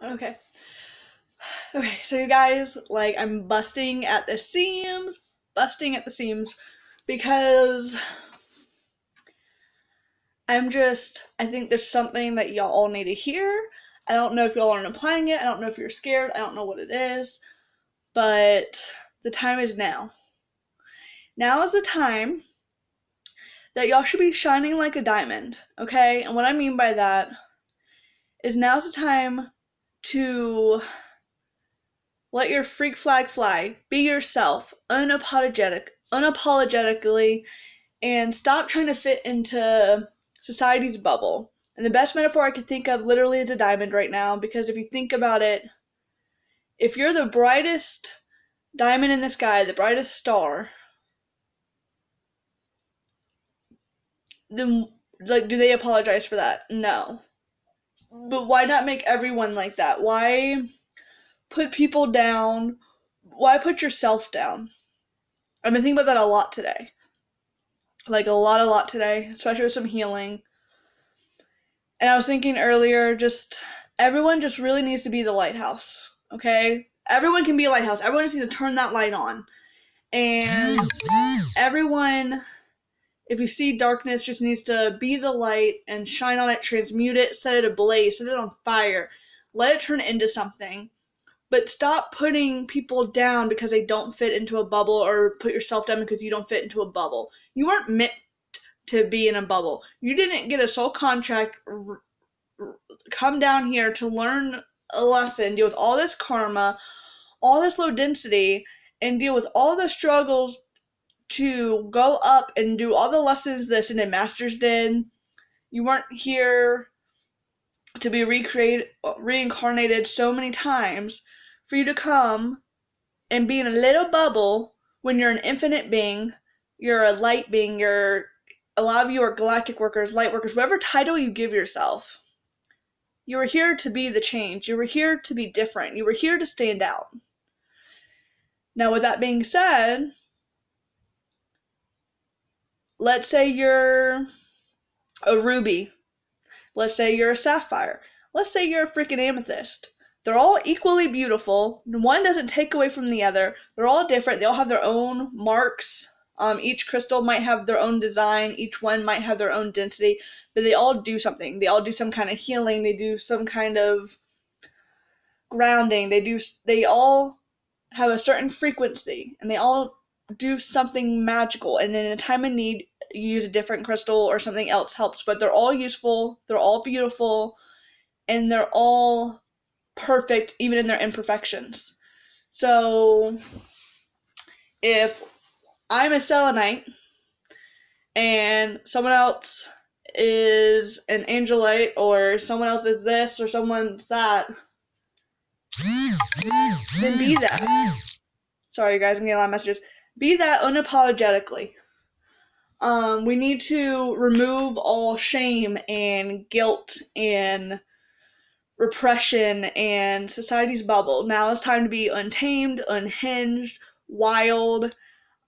Okay. Okay, so you guys, like, I'm busting at the seams, because I think there's something that y'all all need to hear. I don't know if y'all aren't applying it. I don't know if you're scared. I don't know what it is, but the time is now. Now is the time that y'all should be shining like a diamond, okay? And what I mean by that is now's the time to let your freak flag fly. Be yourself, unapologetically, and stop trying to fit into society's bubble. And the best metaphor I could think of literally is a diamond right now, because if you think about it, if you're the brightest diamond in the sky, the brightest star, then, like, do they apologize for that? No. But why not make everyone like that? Why put people down? Why put yourself down? I've been thinking about that a lot today. Like, a lot today, especially with some healing. And I was thinking earlier, just everyone just really needs to be the lighthouse, okay? Everyone can be a lighthouse. Everyone just needs to turn that light on. And everyone, if you see darkness, just needs to be the light and shine on it, transmute it, set it ablaze, set it on fire, let it turn into something. But stop putting people down because they don't fit into a bubble, or put yourself down because you don't fit into a bubble. You weren't meant to be in a bubble. You didn't get a soul contract, come down here to learn a lesson, deal with all this karma, all this low density, and deal with all the struggles to go up and do all the lessons the Ascended Masters did. You weren't here to be reincarnated so many times for you to come and be in a little bubble when you're an infinite being, you're a light being, a lot of you are galactic workers, light workers, whatever title you give yourself. You were here to be the change. You were here to be different. You were here to stand out. Now, with that being said, let's say you're a ruby. Let's say you're a sapphire. Let's say you're a freaking amethyst. They're all equally beautiful. One doesn't take away from the other. They're all different. They all have their own marks. Each crystal might have their own design. Each one might have their own density. But they all do something. They all do some kind of healing. They do some kind of grounding. They all have a certain frequency, and they all do something magical, and in a time of need you use a different crystal or something else helps, but they're all useful, they're all beautiful, and they're all perfect even in their imperfections. So if I'm a selenite and someone else is an angelite, or someone else is this or someone's that, then be that. Sorry guys, I'm getting a lot of messages. Be that unapologetically. We need to remove all shame and guilt and repression and society's bubble. Now it's time to be untamed, unhinged, wild,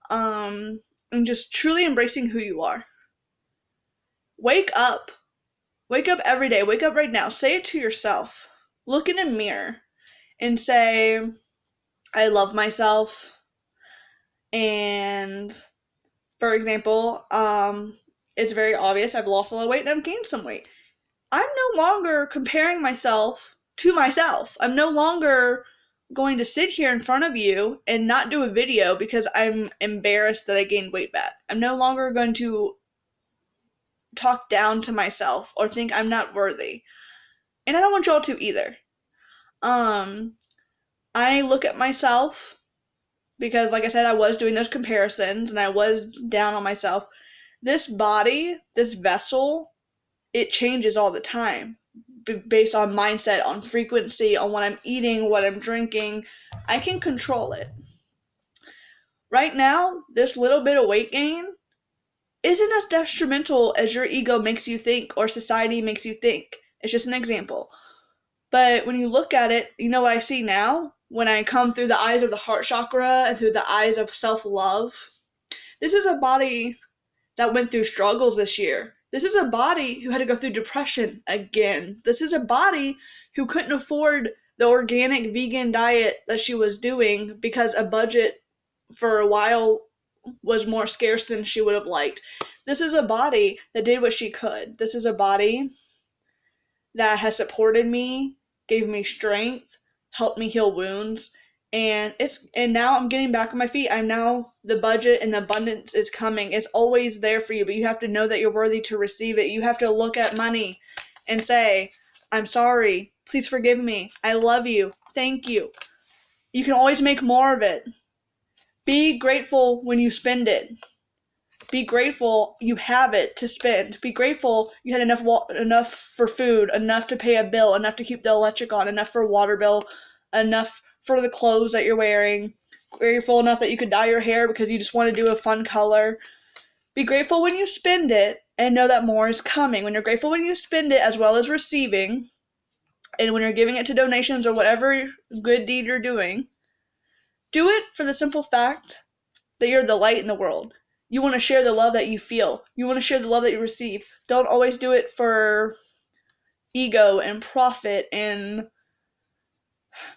and just truly embracing who you are. Wake up. Wake up every day. Wake up right now. Say it to yourself. Look in a mirror and say, I love myself. And for example, it's very obvious I've lost a lot of weight and I've gained some weight. I'm no longer comparing myself to myself. I'm no longer going to sit here in front of you and not do a video because I'm embarrassed that I gained weight back. I'm no longer going to talk down to myself or think I'm not worthy. And I don't want y'all to either. Um, I look at myself because, like I said, I was doing those comparisons and I was down on myself. This body, this vessel, it changes all the time based on mindset, on frequency, on what I'm eating, what I'm drinking. I can control it. Right now, this little bit of weight gain isn't as detrimental as your ego makes you think or society makes you think. It's just an example. But when you look at it, you know what I see now? When I come through the eyes of the heart chakra and through the eyes of self-love, this is a body that went through struggles this year. This is a body who had to go through depression again. This is a body who couldn't afford the organic vegan diet that she was doing because a budget for a while was more scarce than she would have liked. This is a body that did what she could. This is a body that has supported me, gave me strength, helped me heal wounds, and now I'm getting back on my feet. I'm now the budget and the abundance is coming. It's always there for you, but you have to know that you're worthy to receive it. You have to look at money and say, I'm sorry. Please forgive me. I love you. Thank you. You can always make more of it. Be grateful when you spend it. Be grateful you have it to spend. Be grateful you had enough for food, enough to pay a bill, enough to keep the electric on, enough for a water bill, enough for the clothes that you're wearing. Grateful enough that you could dye your hair because you just want to do a fun color. Be grateful when you spend it and know that more is coming. When you're grateful when you spend it as well as receiving, and when you're giving it to donations or whatever good deed you're doing, do it for the simple fact that you're the light in the world. You want to share the love that you feel. You want to share the love that you receive. Don't always do it for ego and profit and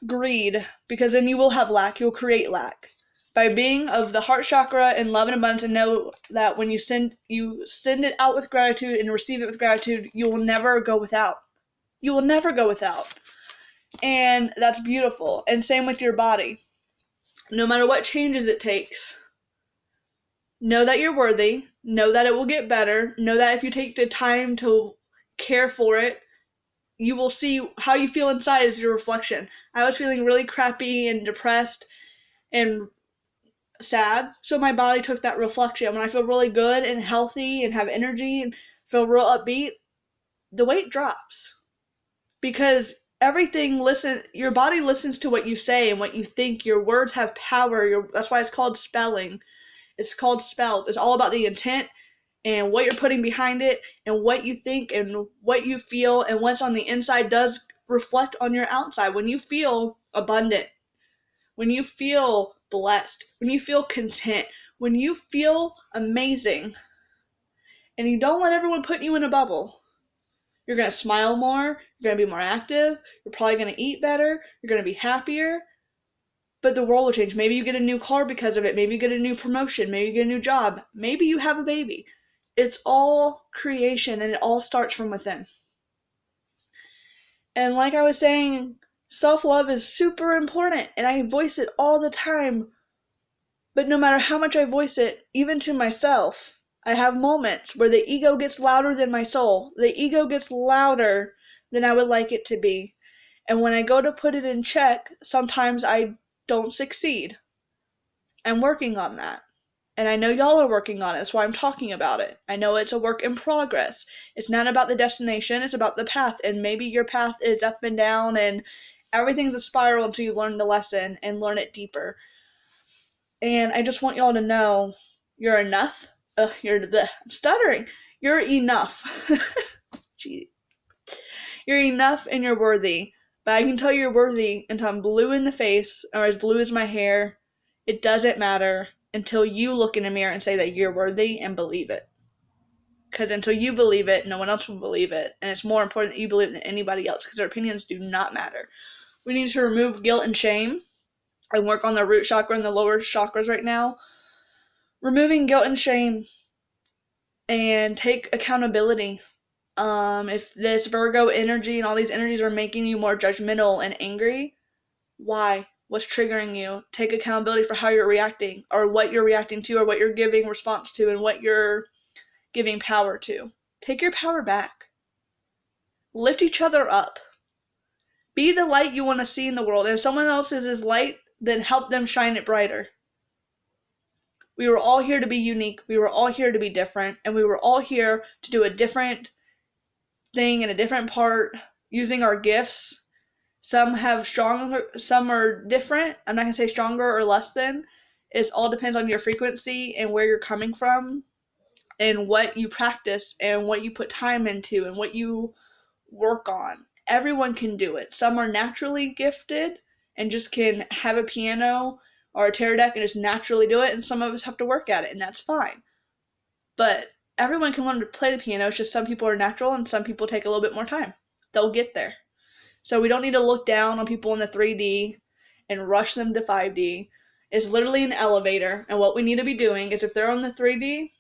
greed, because then you will have lack. You'll create lack. By being of the heart chakra and love and abundance, and know that when you send it out with gratitude and receive it with gratitude, you will never go without. You will never go without. And that's beautiful. And same with your body. No matter what changes it takes, know that you're worthy. Know that it will get better. Know that if you take the time to care for it, you will see how you feel inside is your reflection. I was feeling really crappy and depressed and sad, so my body took that reflection. When I feel really good and healthy and have energy and feel real upbeat, the weight drops. Because your body listens to what you say and what you think. Your words have power. That's why it's called spelling. It's called spells. It's all about the intent and what you're putting behind it and what you think and what you feel, and what's on the inside does reflect on your outside. When you feel abundant, when you feel blessed, when you feel content, when you feel amazing, and you don't let everyone put you in a bubble, you're going to smile more, you're going to be more active, you're probably going to eat better, you're going to be happier, but the world will change. Maybe you get a new car because of it. Maybe you get a new promotion. Maybe you get a new job. Maybe you have a baby. It's all creation, and it all starts from within. And like I was saying, self-love is super important, and I voice it all the time. But no matter how much I voice it, even to myself, I have moments where the ego gets louder than my soul. The ego gets louder than I would like it to be. And when I go to put it in check, sometimes I don't succeed. I'm working on that. And I know y'all are working on it. That's why I'm talking about it. I know it's a work in progress. It's not about the destination, it's about the path. And maybe your path is up and down and everything's a spiral until you learn the lesson and learn it deeper. And I just want y'all to know you're enough. I'm stuttering. You're enough. Gee. You're enough and you're worthy. But I can tell you're worthy until I'm blue in the face or as blue as my hair. It doesn't matter until you look in a mirror and say that you're worthy and believe it. Because until you believe it, no one else will believe it. And it's more important that you believe it than anybody else, because their opinions do not matter. We need to remove guilt and shame and work on the root chakra and the lower chakras right now. Removing guilt and shame and take accountability. If this Virgo energy and all these energies are making you more judgmental and angry, why? What's triggering you? Take accountability for how you're reacting, or what you're reacting to, or what you're giving response to, and what you're giving power to. Take your power back. Lift each other up. Be the light you want to see in the world. And if someone else is light, then help them shine it brighter. We were all here to be unique. We were all here to be different. And we were all here to do a different thing in a different part, using our gifts. Some have stronger, some are different. I'm not going to say stronger or less than. It all depends on your frequency and where you're coming from and what you practice and what you put time into and what you work on. Everyone can do it. Some are naturally gifted and just can have a piano or a tarot deck and just naturally do it, and some of us have to work at it, and that's fine. But everyone can learn to play the piano. It's just some people are natural and some people take a little bit more time. They'll get there. So we don't need to look down on people in the 3D and rush them to 5D. It's literally an elevator, and what we need to be doing is if they're on the 3D,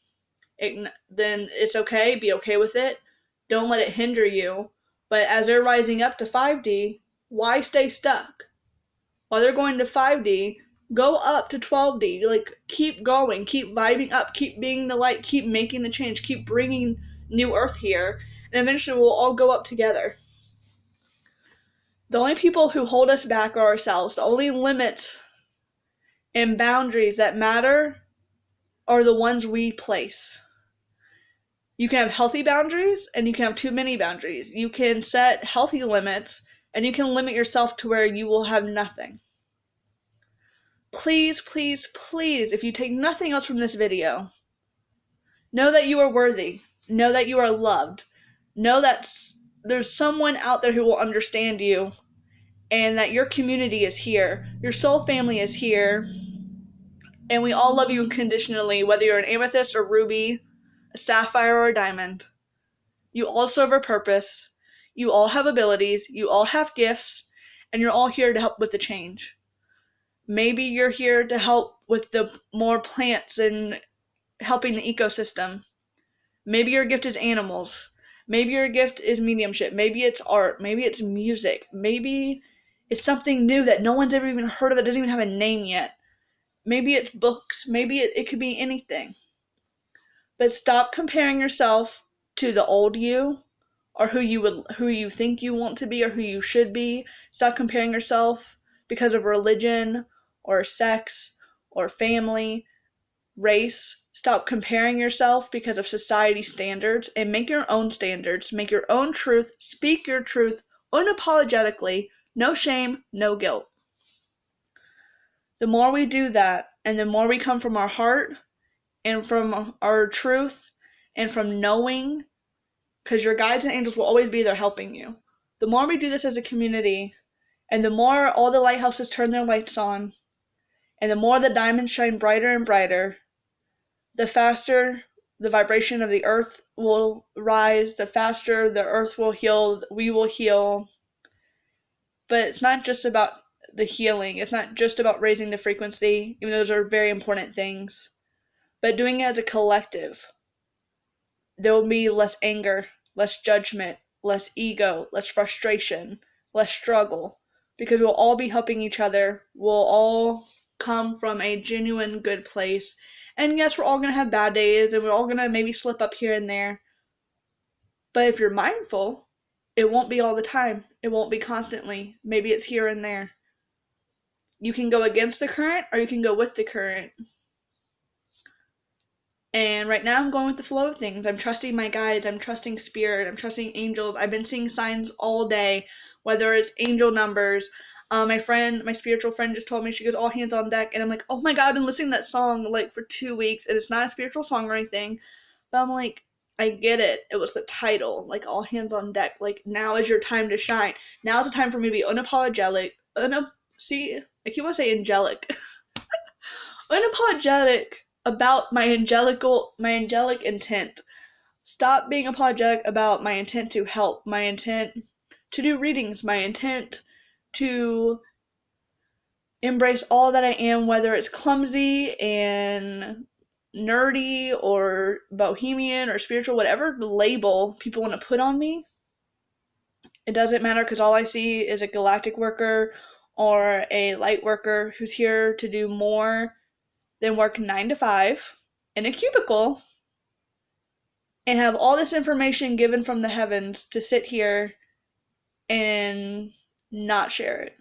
then it's okay, be okay with it. Don't let it hinder you. But as they're rising up to 5D, why stay stuck? While they're going to 5D, go up to 12D. Like, keep going, keep vibing up, keep being the light, keep making the change, keep bringing new earth here, and eventually we'll all go up together. The only people who hold us back are ourselves. The only limits and boundaries that matter are the ones we place. You can have healthy boundaries and you can have too many boundaries. You can set healthy limits and you can limit yourself to where you will have nothing. Please, please, please, if you take nothing else from this video, know that you are worthy. Know that you are loved. Know that there's someone out there who will understand you, and that your community is here. Your soul family is here. And we all love you unconditionally, whether you're an amethyst or ruby, a sapphire or a diamond. You all serve a purpose. You all have abilities. You all have gifts. And you're all here to help with the change. Maybe you're here to help with the more plants and helping the ecosystem. Maybe your gift is animals. Maybe your gift is mediumship. Maybe it's art. Maybe it's music. Maybe it's something new that no one's ever even heard of, that doesn't even have a name yet. Maybe it's books. Maybe it could be anything. But stop comparing yourself to the old you, or who you think you want to be, or who you should be. Stop comparing yourself because of religion or sex or family, race. Stop comparing yourself because of society standards, and make your own standards. Make your own truth. Speak your truth unapologetically. No shame, no guilt. The more we do that, and the more we come from our heart and from our truth and from knowing, because your guides and angels will always be there helping you. The more we do this as a community, and the more all the lighthouses turn their lights on, and the more the diamonds shine brighter and brighter, the faster the vibration of the earth will rise, the faster the earth will heal, we will heal. But it's not just about the healing. It's not just about raising the frequency, even though those are very important things. But doing it as a collective. There will be less anger, less judgment, less ego, less frustration, less struggle. Because we'll all be helping each other. We'll all come from a genuine good place. And yes, we're all going to have bad days, and we're all going to maybe slip up here and there. But if you're mindful, it won't be all the time. It won't be constantly. Maybe it's here and there. You can go against the current, or you can go with the current. And right now I'm going with the flow of things. I'm trusting my guides. I'm trusting spirit. I'm trusting angels. I've been seeing signs all day, whether it's angel numbers. My spiritual friend just told me, she goes, all hands on deck. And I'm like, oh my God, I've been listening to that song like for 2 weeks. And it's not a spiritual song or anything. But I'm like, I get it. It was the title, like all hands on deck. Like, now is your time to shine. Now is the time for me to be unapologetic. See, I keep want to say angelic. Unapologetic about my angelic intent. Stop being apologetic about my intent to help, my intent to do readings, my intent to embrace all that I am, whether it's clumsy and nerdy or bohemian or spiritual, whatever label people want to put on me. It doesn't matter, because all I see is a galactic worker or a light worker who's here to do more than work 9 to 5 in a cubicle and have all this information given from the heavens to sit here and not share it.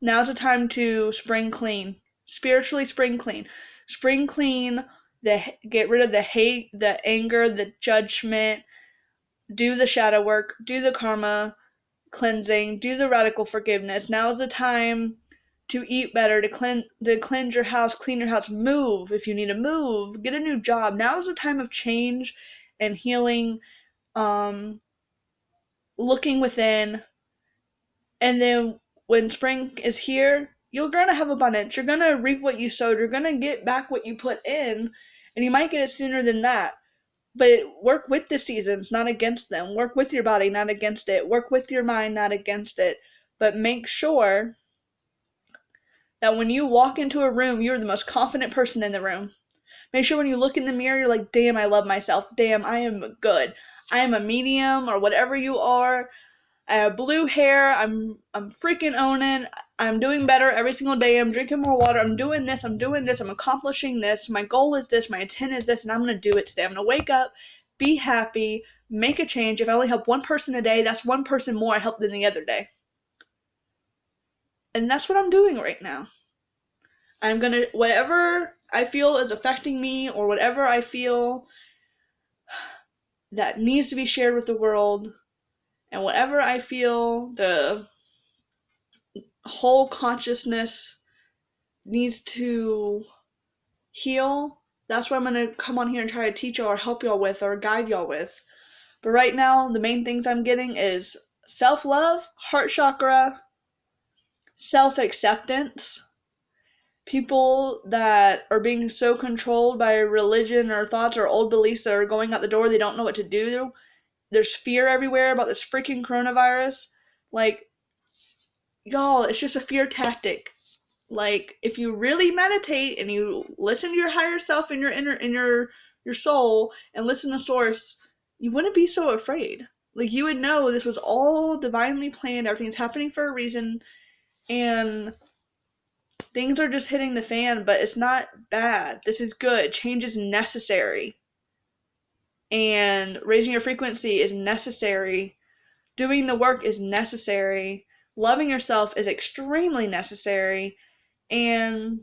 Now's the time to spring clean. Spiritually spring clean. Spring clean, get rid of the hate, the anger, the judgment. Do the shadow work. Do the karma cleansing. Do the radical forgiveness. Now's the time to eat better, to cleanse your house, clean your house, move if you need to move, get a new job. Now is the time of change and healing, looking within. And then when spring is here, you're going to have abundance. You're going to reap what you sowed. You're going to get back what you put in, and you might get it sooner than that. But work with the seasons, not against them. Work with your body, not against it. Work with your mind, not against it. But make sure that when you walk into a room, you're the most confident person in the room. Make sure when you look in the mirror, you're like, damn, I love myself. Damn, I am good. I am a medium or whatever you are. I have blue hair. I'm freaking owning. I'm doing better every single day. I'm drinking more water. I'm doing this. I'm doing this. I'm accomplishing this. My goal is this. My intent is this. And I'm going to do it today. I'm going to wake up, be happy, make a change. If I only help one person a day, that's one person more I helped than the other day. And that's what I'm doing right now. I'm going to, whatever I feel is affecting me or whatever I feel that needs to be shared with the world, and whatever I feel the whole consciousness needs to heal, that's what I'm going to come on here and try to teach y'all or help y'all with or guide y'all with. But right now, the main things I'm getting is self-love, heart chakra, self-acceptance. People that are being so controlled by religion or thoughts or old beliefs that are going out the door, they don't know what to do. There's fear everywhere about this freaking coronavirus. Like, y'all, it's just a fear tactic. Like, if you really meditate and you listen to your higher self and your soul and listen to source, you wouldn't be so afraid. Like, you would know this was all divinely planned, everything's happening for a reason, and things are just hitting the fan, but it's not bad. This is good. Change is necessary. And raising your frequency is necessary. Doing the work is necessary. Loving yourself is extremely necessary. And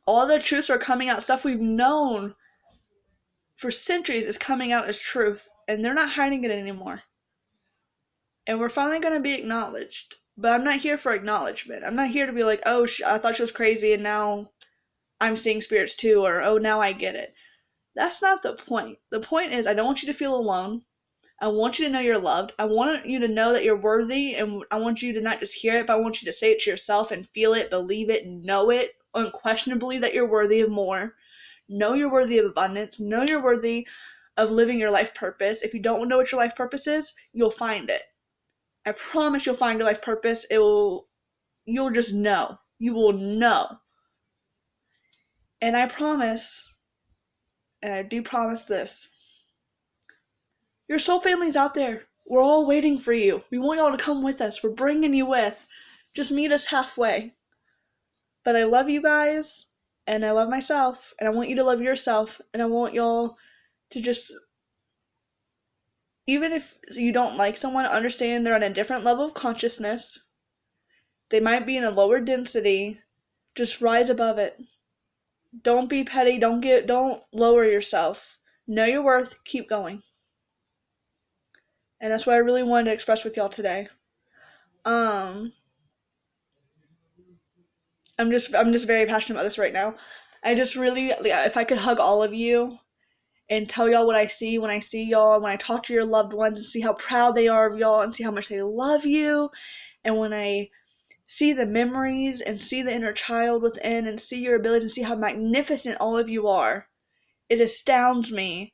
all the truths are coming out. Stuff we've known for centuries is coming out as truth. And they're not hiding it anymore. And we're finally going to be acknowledged. But I'm not here for acknowledgement. I'm not here to be like, oh, I thought she was crazy and now I'm seeing spirits too. Or, oh, now I get it. That's not the point. The point is, I don't want you to feel alone. I want you to know you're loved. I want you to know that you're worthy, and I want you to not just hear it, but I want you to say it to yourself and feel it, believe it, know it unquestionably that you're worthy of more. Know you're worthy of abundance. Know you're worthy of living your life purpose. If you don't know what your life purpose is, you'll find it. I promise you'll find your life purpose. You'll just know. You will know. And I promise, and I do promise this, your soul family's out there. We're all waiting for you. We want y'all to come with us. We're bringing you with. Just meet us halfway. But I love you guys, and I love myself, and I want you to love yourself, and I want y'all to just, even if you don't like someone, understand they're on a different level of consciousness. They might be in a lower density. Just rise above it. Don't be petty. Don't lower yourself. Know your worth. Keep going. And that's what I really wanted to express with y'all today. I'm just very passionate about this right now. I just really, if I could hug all of you and tell y'all what I see when I see y'all, when I talk to your loved ones and see how proud they are of y'all and see how much they love you, and when I see the memories and see the inner child within and see your abilities and see how magnificent all of you are, it astounds me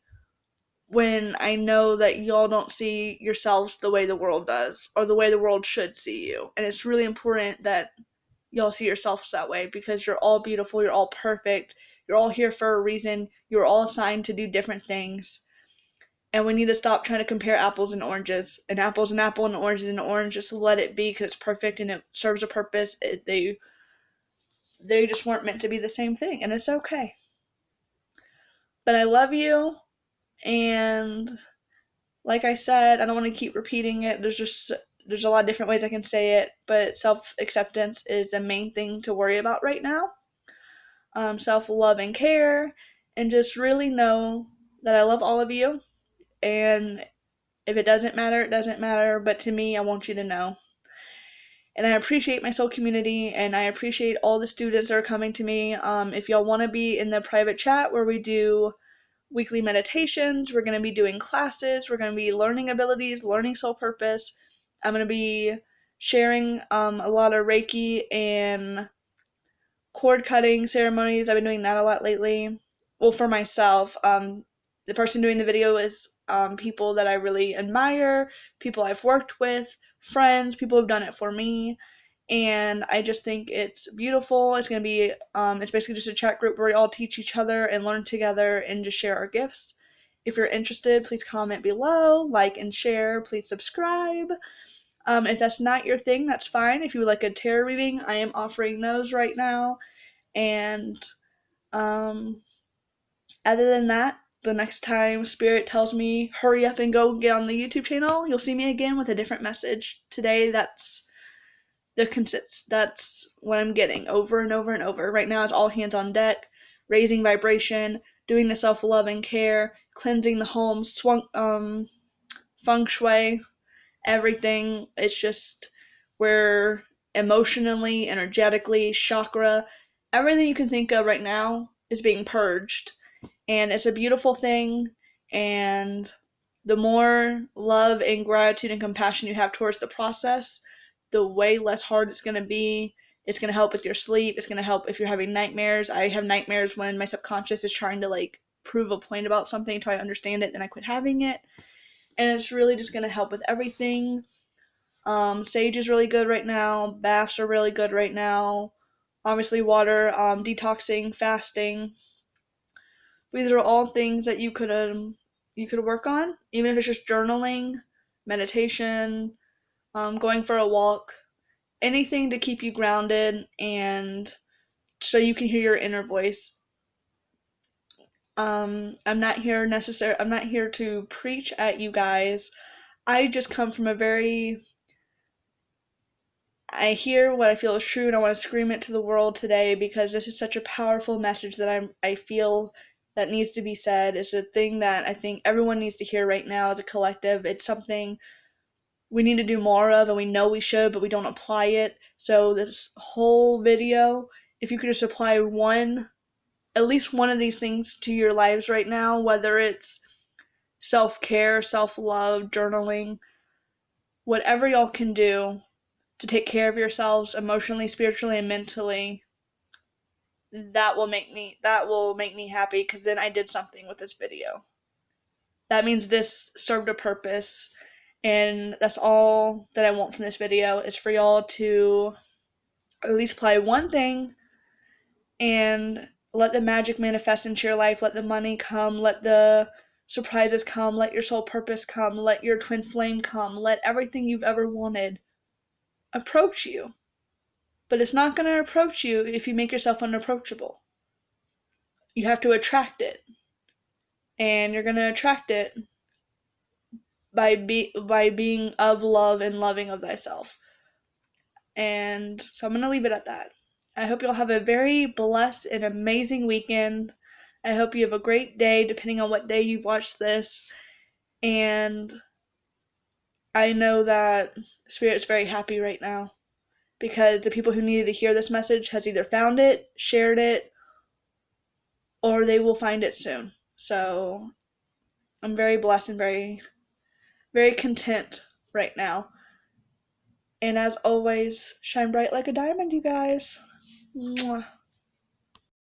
when I know that y'all don't see yourselves the way the world does or the way the world should see you. And it's really important that y'all see yourselves that way, because you're all beautiful, you're all perfect, you're all here for a reason, you're all assigned to do different things. And we need to stop trying to compare apples and oranges. An apple's an apple and an orange is an orange. Just let it be, because it's perfect and it serves a purpose. They just weren't meant to be the same thing, and it's okay. But I love you, and like I said, I don't want to keep repeating it. There's a lot of different ways I can say it, but self-acceptance is the main thing to worry about right now. Self-love and care, and just really know that I love all of you, and if it doesn't matter, it doesn't matter, but to me, I want you to know. And I appreciate my soul community, and I appreciate all the students that are coming to me. If y'all want to be in the private chat where we do weekly meditations, we're going to be doing classes, we're going to be learning abilities, learning soul purpose. I'm going to be sharing a lot of Reiki and cord cutting ceremonies. I've been doing that a lot lately. Well, for myself. the person doing the video is people that I really admire, people I've worked with, friends, people who've done it for me. And I just think it's beautiful. It's going to be, it's basically just a chat group where we all teach each other and learn together and just share our gifts. If you're interested, please comment below, like and share, please subscribe. If that's not your thing, that's fine. If you would like a tarot reading, I am offering those right now. And um, other than that, the next time Spirit tells me hurry up and go get on the YouTube channel, you'll see me again with a different message. Today, that's what I'm getting over and over and over. Right now, it's all hands on deck, raising vibration, doing the self-love and care, cleansing the home, feng shui, everything. It's just where emotionally, energetically, chakra, everything you can think of right now is being purged. And it's a beautiful thing. And the more love and gratitude and compassion you have towards the process, the way less hard it's going to be. It's going to help with your sleep. It's going to help if you're having nightmares. I have nightmares when my subconscious is trying to like prove a point about something until I understand it, then I quit having it. And it's really just going to help with everything. Sage is really good right now. Baths are really good right now. Obviously, water, detoxing, fasting. These are all things that you could work on, even if it's just journaling, meditation, going for a walk, anything to keep you grounded and so you can hear your inner voice. I'm not here to preach at you guys. I just come from I hear what I feel is true and I want to scream it to the world today because this is such a powerful message that I feel that needs to be said. It's a thing that I think everyone needs to hear right now as a collective. It's something we need to do more of and we know we should, but we don't apply it. So this whole video, if you could just apply at least one of these things to your lives right now, whether it's self-care, self-love, journaling, whatever y'all can do to take care of yourselves emotionally, spiritually, and mentally, that will make me happy because then I did something with this video. That means this served a purpose, and that's all that I want from this video is for y'all to at least apply one thing and let the magic manifest into your life. Let the money come, let the surprises come, let your soul purpose come, let your twin flame come, let everything you've ever wanted approach you. But it's not going to approach you if you make yourself unapproachable. You have to attract it. And you're going to attract it by being of love and loving of thyself. And so I'm going to leave it at that. I hope you'll have a very blessed and amazing weekend. I hope you have a great day, depending on what day you've watched this. And I know that Spirit's very happy right now because the people who needed to hear this message has either found it, shared it, or they will find it soon. So I'm very blessed and very, very content right now. And as always, shine bright like a diamond, you guys. Mwah.